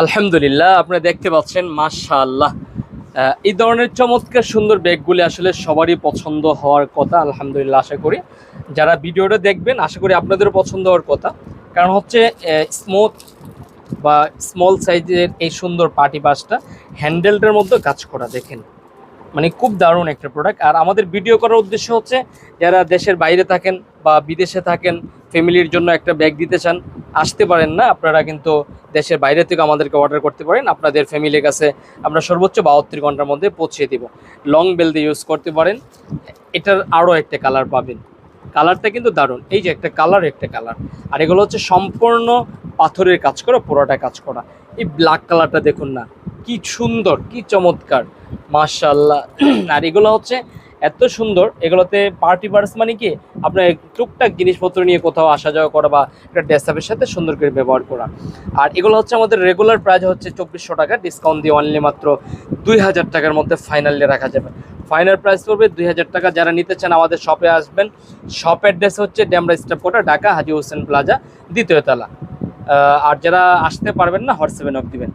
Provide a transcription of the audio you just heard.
আলহামদুলিল্লাহ, আপনারা দেখতে পাচ্ছেন মাশাআল্লাহ। এই ধরনের চমৎকার সুন্দর ব্যাগগুলি আসলে সবারই পছন্দ হওয়ার কথা। আলহামদুলিল্লাহ, আশা করি যারা ভিডিওটা দেখবেন আশা করি আপনাদেরও পছন্দ হওয়ার কথা। কারণ হচ্ছে স্মুথ বা স্মল সাইজের এই সুন্দর পার্টি বাসটা হ্যান্ডেলটার মধ্যে কাজ করা দেখেন, মানে খুব দারুণ একটা প্রোডাক্ট। আর আমাদের ভিডিও করার উদ্দেশ্য হচ্ছে যারা দেশের বাইরে থাকেন বা বিদেশে থাকেন, ফ্যামিলির জন্য একটা ব্যাগ দিতে চান, আসতে পারেন না, আপনারা কিন্তু দেশের বাইরে থেকে আমাদেরকে অর্ডার করতে পারেন। আপনাদের ফ্যামিলির কাছে আমরা সর্বোচ্চ 72 ঘন্টার মধ্যে পৌঁছে দিব। লং বেল দিয়ে ইউজ করতে পারেন। এটার আরও একটা কালার পাবেন, কালারটা কিন্তু দারুণ। এই যে একটা কালার, একটা কালার। আর এগুলো হচ্ছে সম্পূর্ণ পাথরের কাজ করা, পুরোটা কাজ করা। এই ব্ল্যাক কালারটা দেখুন না, কি সুন্দর, কি চমৎকার, মাশাআল্লাহ। আর এগুলো হচ্ছে এত সুন্দর, এগুলোতে পার্টি পার্স মানে কি আপনার টুকটাক জিনিসপত্র নিয়ে কোথাও আসা যাওয়া করা বা একটা ডেস্কটপের সাথে সুন্দর করে ব্যবহার করা। আর এগুলো হচ্ছে আমাদের রেগুলার প্রাইস হচ্ছে 2400 টাকা, ডিসকাউন্ট দিয়ে অনলি মাত্র 2000 টাকার মধ্যে ফাইনালি রাখা যাবে। ফাইনাল প্রাইস পড়বে 2000 টাকা। যারা নিতে চান আমাদের শপে আসবেন। শপ অ্যাড্রেস হচ্ছে ডেমরা স্টাফ কোটা, ঢাকা, হাজী হোসেন প্লাজা, দ্বিতীয় তলা। আর যারা আসতে পারবেন না, হোয়াটসঅ্যাপে নক দিবেন।